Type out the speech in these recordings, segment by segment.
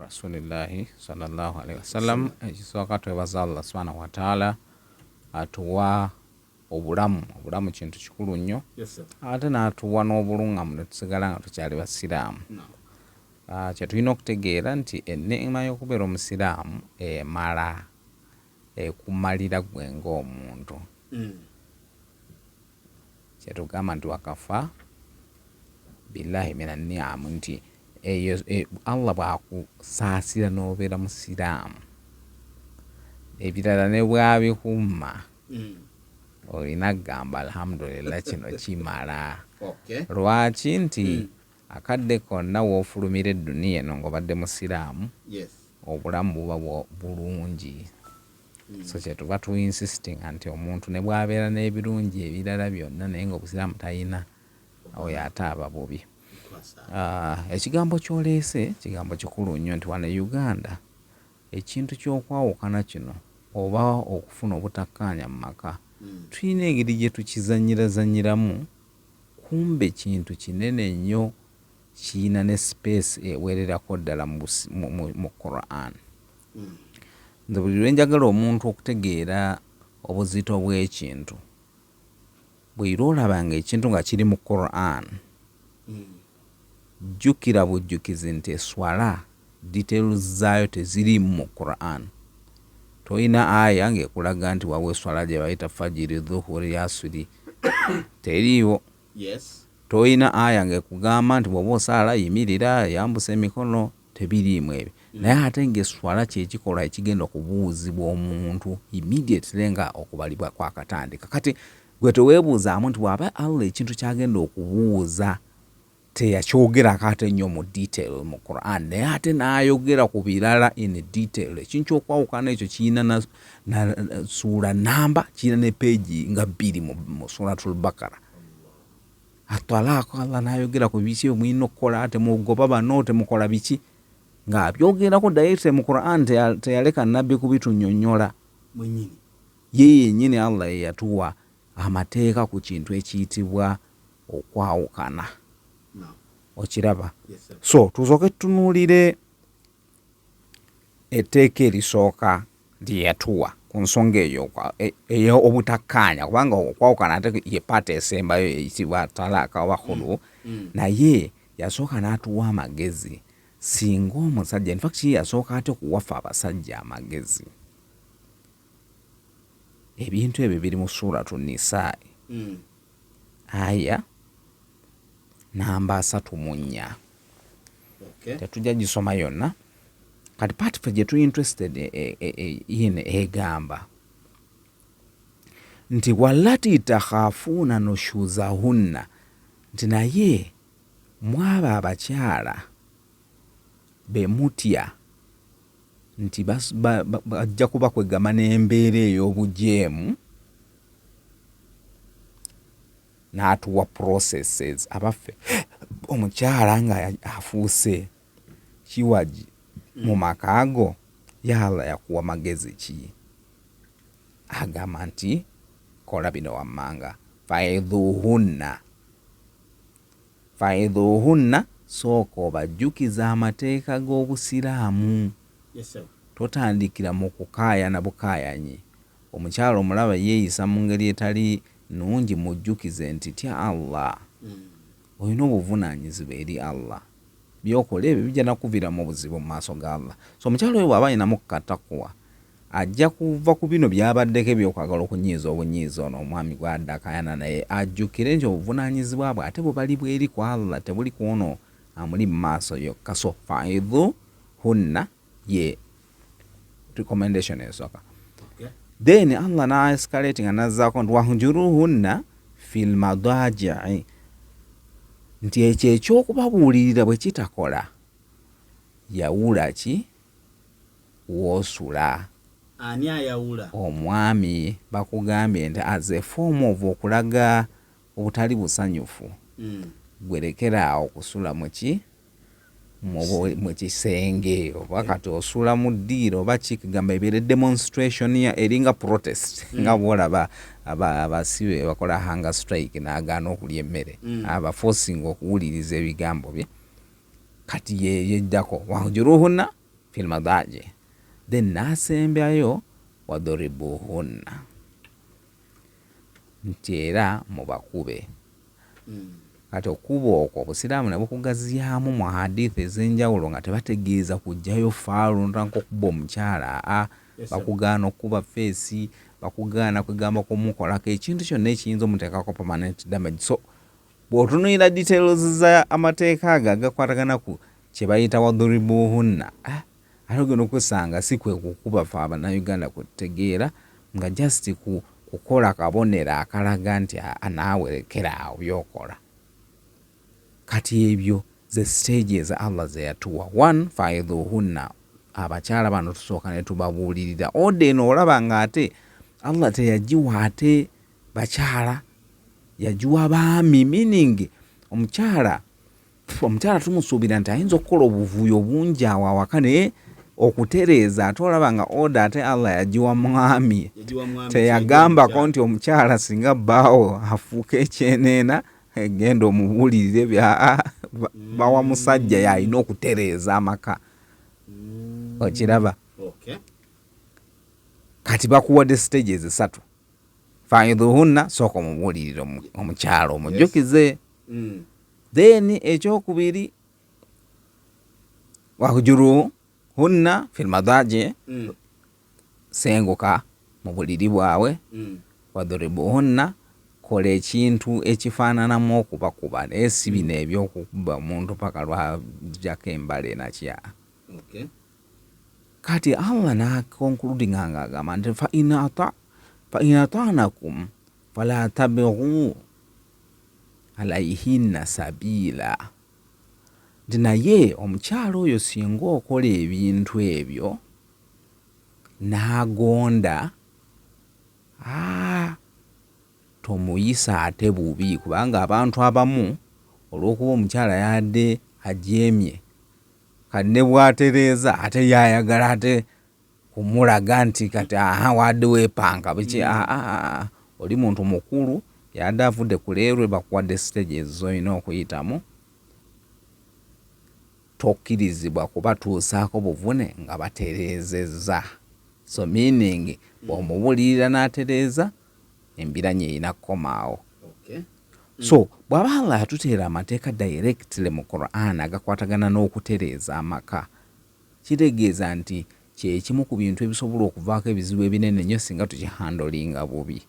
rasulillahi sallallahu alaihi wasallam. Ekisooka twebaza Allah subhanahu wa ta'ala atuwa obulamu kintu kikulu nnyo, ate n'atuwa n'obuluŋŋamu ne tusigala nga tukyali basiraamu. Kye tulina okutegeera nti enneema y'okubeera omusiraamu emala ekumalira gwe ng'omuntu. Kyetugamba nti wakafa billahi mina niamu, nti Allah bw'akusaasira n'obeera musiraamu, ebirala ne bw'abikuuma olina kugamba alhamdulillah, kino kimala. Lwaki? Nti akadde konna w'ofulumira edduniya eno ng'obadde musiraamu, obulamu buba bulungi. So kyetuba tu insistinga nti omuntu ne bw'abeera n'ebirungi ebirala byonna naye ng'obusiraamu talina, oyo ate aba bubi. Ekigambo ky'oleese kigambo kikulu nnyo, nti wano e Uganda ekintu ky'okwawukana kino oba okufuna obutakkaanya mu maka, tulina engeri gye tukizanyirazanyiramu, kumbe kintu kinene nnyo, kiina ne space ewererako ddala mu Quran. Nze buli lwe njagala omuntu okutegeera obuzito bw'ekintu, bw'ira olabanga ekintu nga kiri mu Quran, jjukira bujjukizi nti eswala details zaayo teziri mu Quran. Toyina aya ng'ekulaga nti wawe eswala gye bayita fajiri, dhuhuri, asiri, teriiwo. Toyina aya ng'ekugamba nti bw'oba osaala yimirira, yambusa emikono, tebiriimu ebyo. Naye ate ng'eswala kyekikolwa ekigenda okubuuzibwa omuntu immediately nga okubalibwa kwakatandika. Kati gwe teweebuuzaamu nti bw'aba Allah ekintu kyagenda okubuuza teyakyogerako ate nnyo mu detail mu Quran, naye ate n'ayogera ku birala in detail. Ekintu ky'okwawukana ekyo kirina na suura namba, kirina ne peegi nga 2 mu Suratul Bakara. Atalaako Allah n'ayogera ku biki omulina okukola, temugoba bano, temukola biki, ng'abyogerako direct mu Quran, teyaleka nabbi kubitunnyonnyola. Ye yennyini Allah ye yatuwa amateeka ku kintu ekiyitibwa okwawukana. Okiraba? So tusooke tutunuulire etteeka erisooka lye yatuwa ku nsonga eyo obutakkaanya, kubanga okwawukana ate ye paata esembayo eyitibwa talaaka oba khulu, naye yasooka n'atuwa amagezi. Singa omusajja, in fact yasooka ate okuwafa abasajja amagezi. Ebintu ebyo biri mu Suratu Nisaa aya namba 34. Tetujja gisoma yonna, kati part fe gye tu interested in egamba nti wallati takhafuuna nushuzahunna, nti naye mwaba abakyala be mutya nti bajja kubakwegama n'embeera ey'obujeemu, n'atuwa processes. Abaffe omukyala nga afuuse kiwaji mu maka ago, yala yakuwa magezi ki? Agamba nti kola bino wammanga, faidhuhunna, sooka obajjukiza amateeka g'obusiraamu. Totandikira mu kukaayana bukaayanyi. Omukyala omulaba yeeyisa mu ngeri etali nungi, mujjukize nti tya Allah, olina obuvunaanyizibwa eri Allah, byokola ebyo bijja nakuvira mu buzibu mu maaso ga Allah. So omukyala oyo bw'aba ayinamu katakuwa, ajja kuva ku bino by'abaddeko ebyokwagala okunyiiza obunyiiza ono omwami gw'adda akaayana naye, ajjukire nti obuvunaanyizibwa bwe ate bubali bweri ku Allah, tebuli ku ono amuli mu maaso yokka. So faidhuhunna ye recommendation esooka. Then Allah na escalate nga nazzaako nti wahjuruhunna fil madaji'i, nti ekyo ekyokubabuulirira bwe kitakola, yawula ki w'osula. Ani ayawula? Omwami bakugambye nti as a form of okulaga obutali busanyufu, gwerekeraawo okusula muki mu kisenge, oba kati osula mu ddiiro oba kigamba ebeere demonstration eringa protest, nga bwolaba abasibe bakola hunger strike n'agaana okulya emmere, aba forcing okuwuliriza ebigambo bye. Kati yeddako wahjuruhunna fil madaji, then nasembyayo wadhuribuhunna, nti era mubakube. Kati okuba okwo obusiraamu ne bukugaziyaamu mu hadithi ez'enjawulo nga tebategeeza kujjayo faalunta nk'okuba omukyala. Bakugaana okuba feesi, bakugaana kwegamba kumukolako ekintu kyonna ekiyinza omuteekako permanent damage. So bw'otunuulira details za amateeka ago agakwatagana ku kye bayita wadhuribuhunna, ate ogenda okusanga si kwe kukuba fe Abannayuganda kutegeera nga just kukola kabonero akalaga nti naawe lekeraawo byokola. Kati ebyo ze stages Allah ze yatuwa. 1 faidhuhunna, abakyala bano tusooka ne tubabuulirira. Ode eno olaba nga ate Allah teyagiwa ate bakyala, yagiwa baami, meaning omukyala tumusuubira nti ayinza okukola obuvuyo bungi awo awaka naye okutereeza ate olaba nga oda ate Allah yagiwa mwami. Teyagambako nti omukyala singa bbaawo afuuka ekyeneena genda omubuulirire bawa musajja yalina okutereeza amaka. Okiraba? Kati bakuwadde stages 3. Faidhuhunna, sooka omubuulirire omukyala omujjukize. Then ekyokubiri wahjuruhunna fil madaji, senguka mu buliri bwawe. Wadhuribuhunna, kola ekintu ekifaananamu okubakuba naye si bino ebyokukuba omuntu paka lwajjako embale nakya. Kati Allah nakonkludinga nga agamba nti fa in atanakum fala tabghu alayhinna sabila, nti naye omukyala oyo singa okola ebintu ebyo n'agonda, tomuyisa ate bubi, kubanga abantu abamu olw'okuba omukyala yadde ajeemye kati ne bwatereeza ate yayagala ate kumulaga nti kati wadde weepanga biki. Oli muntu mukulu yadde avudde ku leerwe, bakuwadde stages z'olina okuyitamu, tokkirizibwa kubatuusaako buvune nga batereezezza. So meaning bw'omubulirira n'atereeza embiranye erina kukomaawo. So bw'aba Allah yatuteera amateeka directly mu Quran agakwatagana n'okutereeza amaka, kitegeeza nti kyekimu ku bintu ebisobola okuvaako ebizibu ebinene nnyo singa tukihandolinga bubi.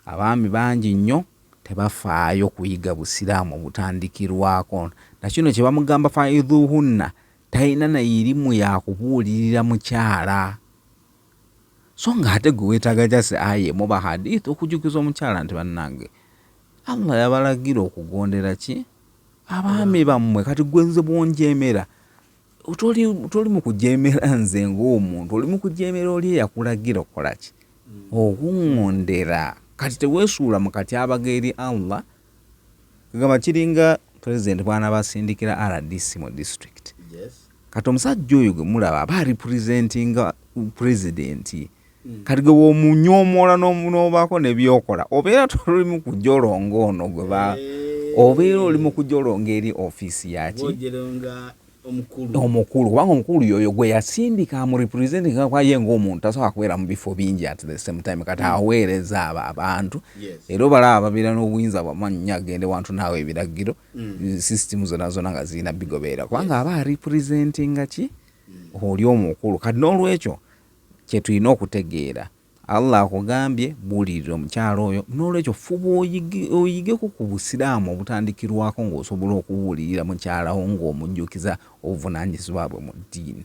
Abaami bangi nnyo tebafaayo kuyiga busiraamu obutandikirwako. Nakino kye bamugamba faidhuhunna, talina na irimu ya kubuulirira mukyala. So ng'ate gwe weetaaga jase aye mu bahadithi okujjukiza omukyala nti bannange Allah yabalagira okugondera ki abaami bammwe. Kati gwe nze bwonjeemera, toli mu kujeemera nze ng'omuntu, oli mu kujeemera oli eyakulagira okukola ki, okuŋŋondera. Kati teweesuula mu katyabaga eri Allah. Kagamba kiringa president bwana basindikira RDC mu district. Kati omusajja oyo gwe mulaba aba representinga president. Kati gwe womunyoomola n'obaako ne byokola, obeera toli mu kujolonga ono gwe obeera oli mu kujolonga eri ofiisi yaki omukulu, kubanga omukulu yoyo gwe yasindika mu representing kwaye ng'omuntu tasobola kubeera mu bifo bingi at the same time. Kati aweereza abantu era obalaba babeera n'obuyinza bwamanyi agende wantu naawe ebiragiro system zonna nga zirina bigobeera, kubanga aba representinga ki oli omukulu. Kati n'olwekyo kye tulina okutegeera, Allah akugambye buulirira omukyala oyo, n'olwekyo fuba oyigeko ku busiraamu obutandikirwako ng'osobola okubuulirira mukyalawo ng'omujjukiza obuvunaanyizibwa bwe mu ddiini.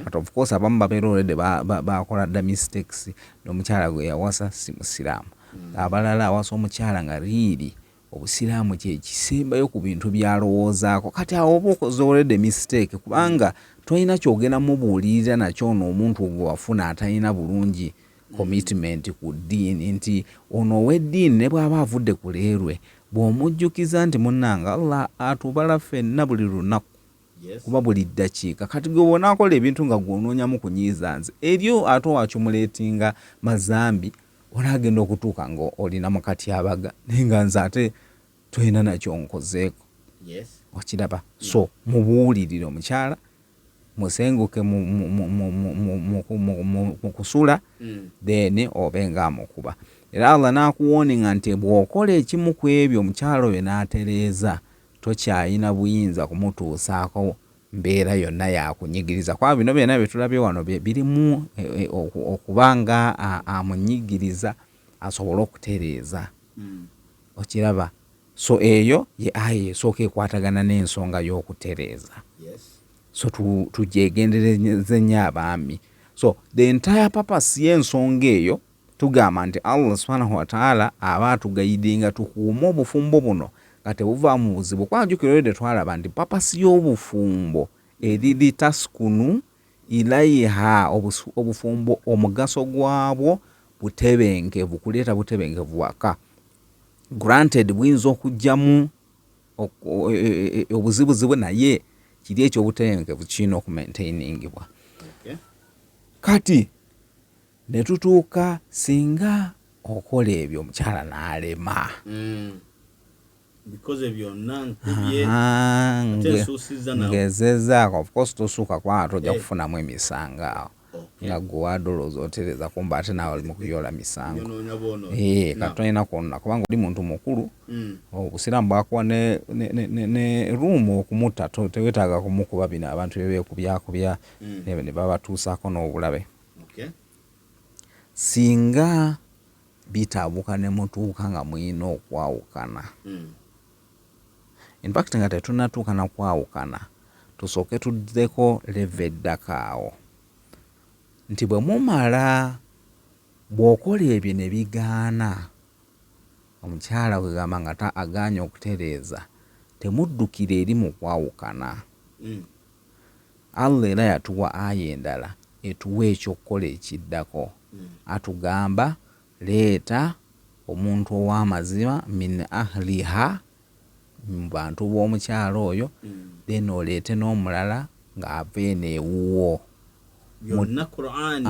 But of course abamu babeera olwedde bakola dda mistakes, n'omukyala gwe yawasa si musiraamu. Abalala awasa omukyala nga riiri obusiraamu kye kisembayo ku bintu byalowoozaako. Kati awo oba okoze olwedde mistake, kubanga tolina kyogenda mubuulirira nakyo n'omuntu gwe wafuna atalina bulungi commitment ku ddiini, nti ono ow'eddiini ne bw'aba avudde ku leerwe bw'omujjukiza nti munnanga Allah atubala ffenna buli lunaku, kuba buli ddakiika. Kati gwe bw'onaakola ebintu nga gw'onoonyamu kunyiiza nze eryo ate wakimulatinga mazambi, onaagenda okutuuka nga olina mu katyabaga naye nga nze ate tolina nakyo nkozeeko. Okiraba? So mubuulirire omukyala musenguke mu kusula then obenga mukuba. Era Allah nakuwoninga nti bw'okola ekimu ku ebyo omukyala oyo n'atereeza tokyayina buyinza kumutuusaako mbeera yonna yakunyigiriza. Kwa bino byonna bye tulabye wano birimu okubanga amunyigiriza asobole okutereeza. Okiraba? So eyo ye aya esooka ekwatagana n'ensonga y'okutereeza. So tugyegendereze nnyo abaami. So the entire purpose y'ensonga eyo tugamba nti Allah subhanahu wa ta'ala aba atugayidinga tukuuma obufumbo buno nga tebuva mu buzibu. Kwanjukira olwedde twalaba nti purpose y'obufumbo eriri taskunu ilaiha, obufumbo omugaso gwabwo butebenkevu, kuleeta butebenkevu waka. Granted buyinza okujjamu obuzibuzibu naye kiri ekyobutebenkevu kirina okumaintainingibwa. Kati ne tutuuka singa okola ebyo omukyala n'alema. Ngezezaako, of course tosuuka kubanga tojja kufunamu emisango awo. Nga gwe wadolooza otereza kumba ate naawe oli mu kuyoola misango. Katolina kwonna kubanga oli muntu mukulu. Obusiraamu bwakuwa ne ruumu okumutta, tewetaaga kumukuba bino abantu bye beekubyakubya ne babatuusaako n'obulabe. Singa bitaabuka ne mutuuka nga mulina okwawukana. In fact nga tetunnatuuka na kwawukana, tusooke tuddeko leve eddako awo nti bwe mumala bw'okola ebyo ne bigaana, omukyala bwe gamba nga agaanye okutereeza, temuddukira eri mu kwawukana. Allah era yatuwa aya endala etuwa ekyokukola ekiddako. Atugamba leeta omuntu ow'amazima min ahliha, mu bantu b'omukyala oyo, then oleete n'omulala ng'ava eno ewuwo. Byonna Qur'ani.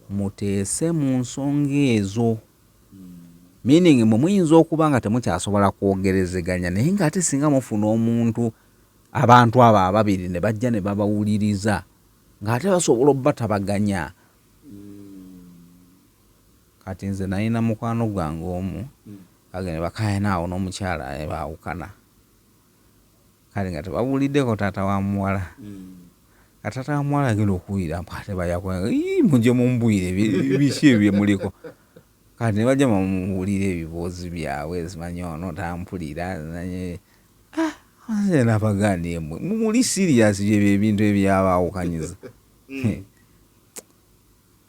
Muteese mu nsonga ezo. Meaning muyinza okuba nga temukyasobola kwogerezeganya naye ng'ate singa mufuna omuntu, abantu abo ababiri ne bajja ne babawuliriza ng'ate basobola obbatabaganya. Kati nze nalina mukwano gwange omu agende bakaayana awo n'omukyala baawukana. Kale nga tebawuliddeko taata wa muwala. Taata wa muwala agenda okuwulira mpate bayakwanga mujje mumbwire biki ebyo muliko. Kati ne bajja bamuwulira ebiboozi byabwe, simanyi ono tampulira nze nabagambye muli serious ebyo ebintu ebyabaawukanyiza.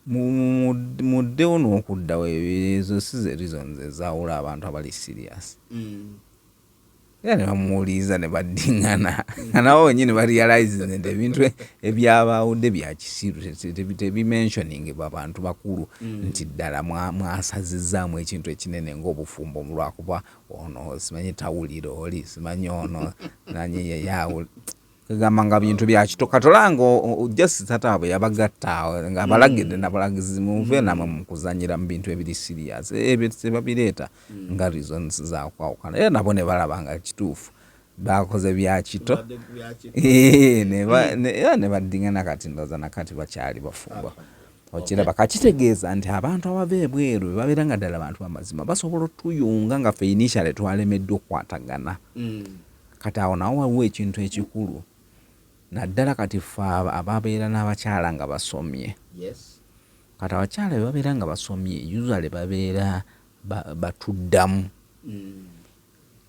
Muddewo n'okuddawo ezo si ze reasons ezaawula abantu abali serious. Era ne bamuwuliriza ne baddiŋŋana nga nabo wennyini barealize nti ebintu ebyabaawudde bya kisiru tebimentioningibwa bantu bakulu nti ddala mwasazizzaamu ekintu ekinene ng'obufumbo lwakuba ono simanyi tawulira oli simanyi ono nanye yeyawula. Kagamba nga bintu bya kito katolanga ojjasi tataabwe yabagatta nga abalagidde nabalagizi muve namwe mu kuzanyira mu bintu ebiri serious. Ebyo tebabireeta nga reasons za kwawukana. Era nabo ne balaba nga kituufu bakoze bya kito ne baddiŋŋana kati ndowooza nakati bakyali bafumba. Okiraba kakitegeeza nti abantu abava ebweru bwe babeera nga ddala abantu b'amazima basobola otuyunga nga ffe initially twalemeddwa okukwatagana. Kati awo nawo waliwo ekintu ekikulu naddala kati ffe ababeera n'abakyala nga basomye. Kati abakyala bwe babeera nga basomye usually babeera batuddamu.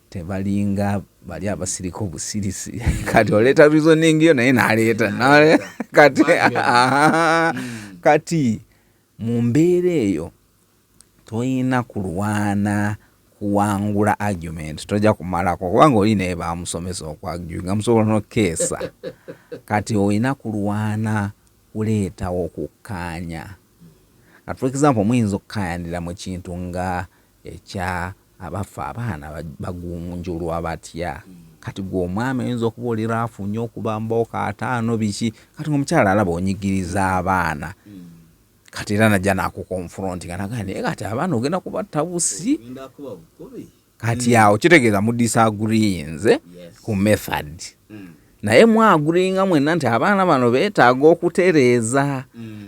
Tebalinga bali abasirika obusirisi. Kati oleeta reasoning yo naye n'aleeta kati mu mbeera eyo toyina kulwana kuwangula argument, tojja kumalako kubanga oli naye bamusomesa okwagyunga musobola n'okeesa. Kati olina kulwana kuleetawo okukkaanya. Kati for example muyinza okukkaanira mu kintu nga ekya abafa abaana bagunjulwa batya. Kati gw'omwami oyinza okuba olira afunye okubamba okaataano biki, kati ng'omukyala alaba onyigiriza abaana. Kati era najja nakukonfronti nga nagaa naye kati abaana ogenda kubatta busi. Kati awo kitegeeza mu disagreeinze ku method. naye mwagulinga mwenna nti abaana bano beetaaga okutereeza.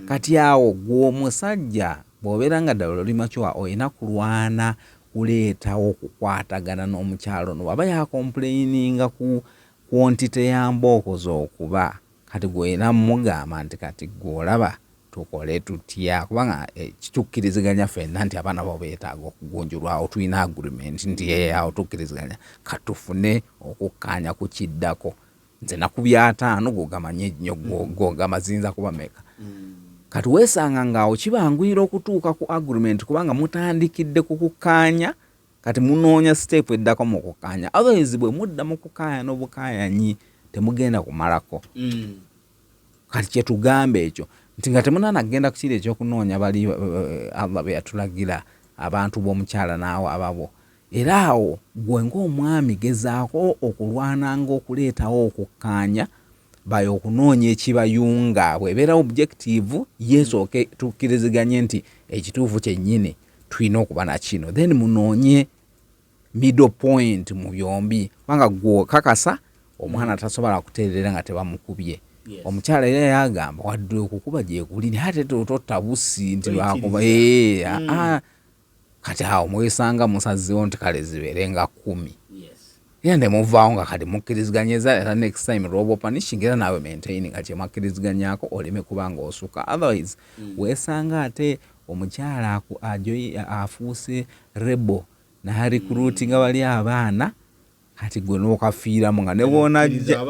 Kati awo gw'omusajja bw'obeera nga ddala oli makyuwa olina kulwana kuleetawo okukwatagana n'omukyalo no waba yakompuleyininga ku kwantite ya mbooko z'okuba kati gw'olina mugamba nti kati gw'olaba tukole tutya kubanga kitukkiriziganya ffenna nti abaana bo beetaaga okugunjulwawo tulina agreement nti awo tukkiriziganya katufune okukkaanya ku kiddako nze nakubya 5 gwogamanye nnyo gwogamba ziyinza kuba meka. Kati weesanga ng'awo kibanguyira okutuuka ku agreement kubanga mutandikidde ku kukkaanya kati munoonya step eddako mu kukkaanya otherwise bwe mudda mu kukkaanya n'obukaayanyi temugenda kumalako. Kati kye tugamba ekyo nti nga temunanagenda ku kiri ekyokunoonya bali Allah be yatulagira abantu b'omukyala naawe ababo. Era awo gwe ng'omwami gezaako okulwananga okuleetawo okukkaanya bayo okunoonya ekibayunga bw'ebeera objective yesooke tukkiriziganye nti ekituufu kyennyini tulina okuba na kino then munoonye middle point mu byombi kubanga gw'okakasa omwana tasobola kuteerera nga tebamukubye. Omukyala era yagamba wadde okukuba gyekuli ate totta busi nti lwakuba kati awo mwesanga musazzewo nti kale zibeere nga 10 era nemuvaawo nga kati mukkiriziganyeza era next time robo punishing era naawe maintain nga kyemwakkiriziganyako oleme kubanga osuka otherwise weesanga ate omukyala afuuse rebo narecruitinga bali abaana kati gwe n'okafiiramu nga ne boonajja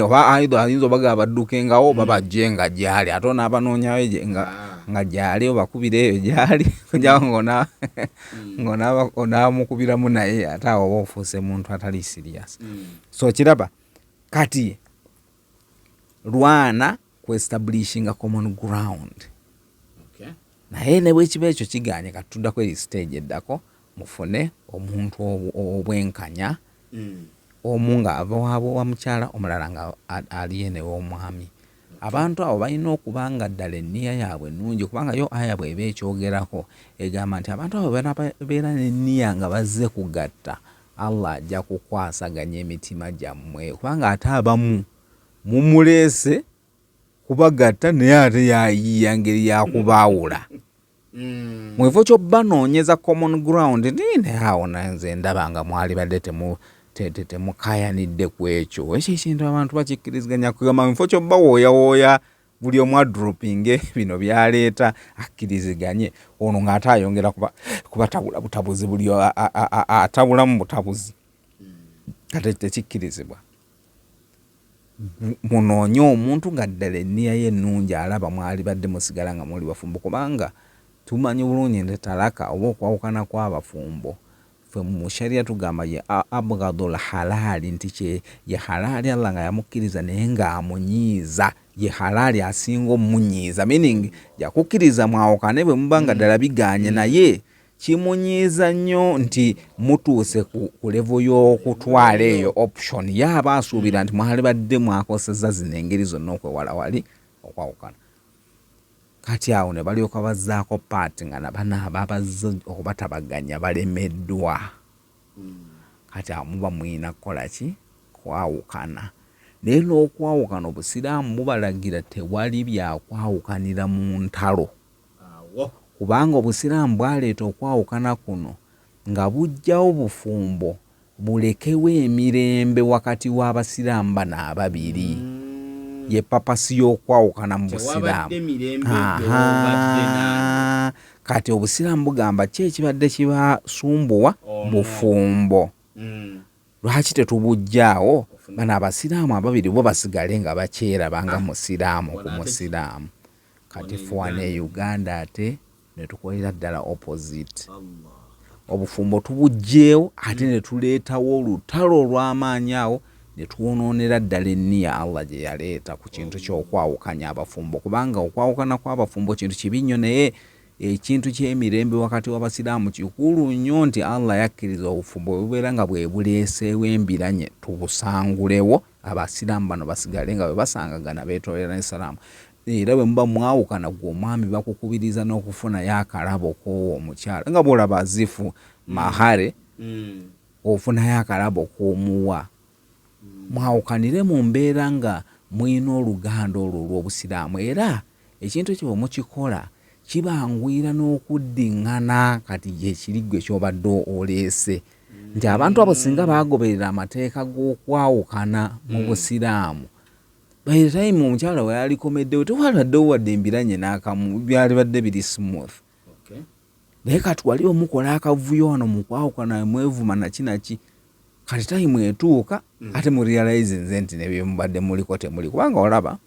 oba ayinza obaga abaddukengawo babajjenga gyali ate onaabanoonyayo nga gyali obakubireeyo gyali kugira ng'onaamukubiramu naye ate awo oba ofuuse muntu atali serious. So kiraba kati lwana ku establishinga common ground naye ne bwekiba ekyo kiganye kati tuddako eri stage eddako mufune omuntu obwenkanya omu nga ava waabo wa mukyala omulala nga aliye ne w'omwami. Abantu abo balina okuba nga ddala enniya yaabwe ennungi kubanga yo aya bw'eba ekyogerako egamba nti abantu abo beera n'enniya nga bazze kugatta Allah ajja kukwasaganya emitima gyammwe kubanga ate abamu mumuleese kubagatta naye ate yayiiya ngeri yakubaawula. Mu kifo ky'obbanoonyeza common ground naye awo nze ndaba nga mwali badde temukayanidde ku ekyo ekintu abantu bakikkiriziganya kugamba mu kifo ky'obbawooyawooya buli omu adropinge bino byaleeta akkiriziganye ono ng'ate ayongera kubatabula butabuzi buli atabulamu butabuzi kate tekikkirizibwa. Munoonye omuntu nga ddala enniya ye ennungi alaba mwali badde musigala nga muli bafumbo kubanga tumanyi bulungi nti talaka oba okwawukana kw'abafumbo ffe mu sharia tugamba ye abghadul halali nti ye halali Allah nga yamukkiriza naye ng'amunyiiza ye halali asinga omunyiiza meaning yakukkiriza mwawukane bwe muba nga ddala biganye naye kimunyiiza nnyo nti mutuuse ku level y'okutwala eyo option yaaba asuubira nti mwali badde mwakosezza zino engeri zonna okwewala wali okwawukana. Kati awo ne balyoka bazzaako paati nga nabana ababazze okubatabaganya balemeddwa. Kati awo muba mulina kukola ki? Kwawukana. Naye n'okwawukana obusiraamu bubalagira tewali byakwawukanira mu ntalo. Kubanga obusiraamu bwaleeta okwawukana kuno nga bujjawo bufumbo bulekewo emirembe wakati w'abasiraamu bano ababiri. Ye papasi y'okwawukana mu busiraamu. Kati obusiraamu bugamba ki ekibadde kibasumbuwa bufumbo. Lwaki tetubujjaawo bano abasiraamu ababiri bo basigale nga bakyerabanga musiraamu ku musiraamu. Kati fuwa ne Uganda ate ne tukolera ddala opposite. Obufumbo tubujjeewo ate ne tuleetawo olutalo olw'amaanyi awo ne twonoonera ddala enniya Allah gye yaleeta ku kintu ky'okwawukanya abafumbo kubanga okwawukana kw'abafumbo kintu kibi nnyo naye ekintu ky'emirembe wakati w'abasiraamu kikulu nnyo nti Allah yakkiriza obufumbo bubeera nga bwe buleeseewo embiranye tubusangulewo abasiraamu bano basigale nga bwe basangagana beetoolera n'essalaamu. Era bwe muba mwawukana gwe omwami bakukubiriza n'okufunayo akalabo k'omukyala nga bw'olaba azifu mahare ofunayo akalabo k'omuwa mwawukanire mu mbeera nga mwina oluganda olwo olw'obusiraamu, era ekintu ekyo mukikola kibanguyira n'okuddiŋŋana kati gyekiri ggwe ky'obadde oleese nti abantu abo singa bagoberera amateeka g'okwawukana mu busiraamu, by the time omukyala we yalikomeddewo tewalibaddewo wadde embiranye n'akamu, byalibadde biri smooth. Naye kati wali omukola akavuyo wano mu kwawukana mwevuma nakinaki, kati tayimu etuuka ate murealize nze nti nebyo mubadde muliko temuli, kubanga olaba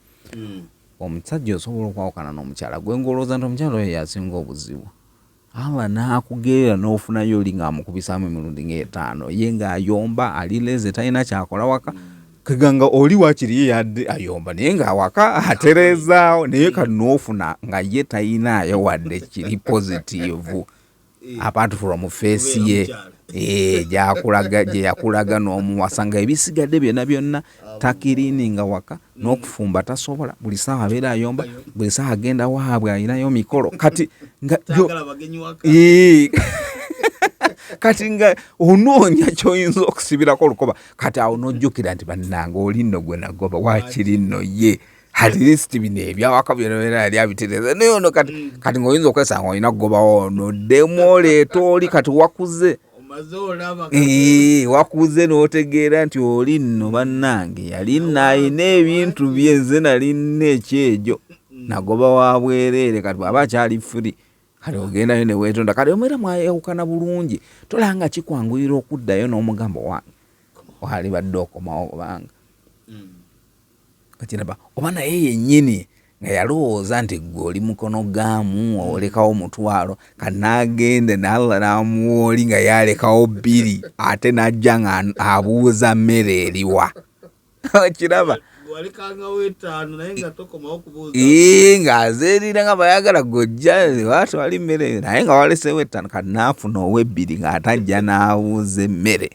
omusajja osobola okwawukana n'omukyala gwe ngolooza nti omukyala oyo yasinga obuzibu, Allah n'akugerera n'ofunayo oli ng'amukubisaamu emirundi ng'etaano, ye ng'ayomba alileze talina kyakola waka, keganga oli wakiri ye yadde ayomba naye ng'awaka aterezaawo, naye kati n'ofuna nga ye talinayo wadde kiri positive apart from face ye gye yakulaga n'omuwasa nga ebisigadde byonna takiriininga waka, n'okufumba tasobola, buli saawa abeera ayomba, buli saawa agenda waabwe alinayo mikolo kati nga kati nga onoonya ky'oyinza okusibirako olukoba, kati awo n'ojjukira nti bannanga oli nno gwe nagoba wakiri nno ye at least bino ebyawaka byona yali abitereza naye ono kati ng'oyinza okwesanga olina kugobawo ono ddemu oleeta oli kati wakuze wakuze n'otegeera nti oli nno bannange yali nayina ebintu bye nze nali nina ekyejo nagoba wa bwereere, kati bw'aba akyali furi kati ogendayo ne weetonda, kati omwera mwayawukana bulungi tolanga kikwanguyira okuddayo n'omugambo wange walibadde okomawo kubanga kakiraba oba naye yennyini nga yalowooza nti gwe oli mukono gaamu olekawo omutwalo, kati n'agende n'Allah n'amuwa oli nga yalekawo bbiri ate n'ajja nga abuuza mmere eriwa kiraba ng'azeerira nga bayagala gojja wati wali mmere naye nga walesewo ettaano, kati n'afuna ow'ebbiri ng'atajja n'abuuza emmere.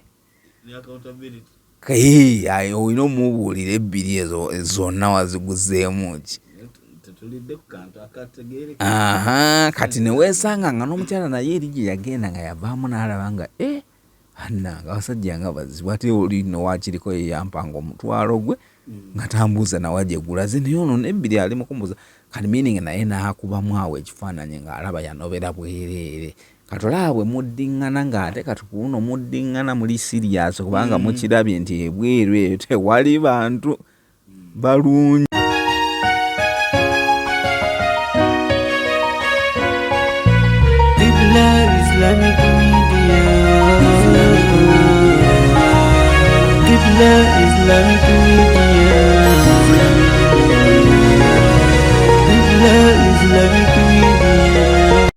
Olina omubuulira ebbiri ezo zonna waziguzeemu ki? Kati ne weesanga nga n'omukyala naye eri gye yagenda nga yavaamu n'alaba nga annanga abasajja nga bazibu, ate oli nno wakiriko ye yampanga omutwalo gwe nga tambuuza nawe gye gulaze, naye ono n'ebbiri ali mu kumbuuza, kati meaning naye n'akubamu awo ekifaananyi ng'alaba yanobera bwereere. Kati olaba bwe muddiŋŋana ng'ate kati ku luno muddiŋŋana muli siriyaasi kubanga mukirabye nti ebweru eyo tewali bantu balungi.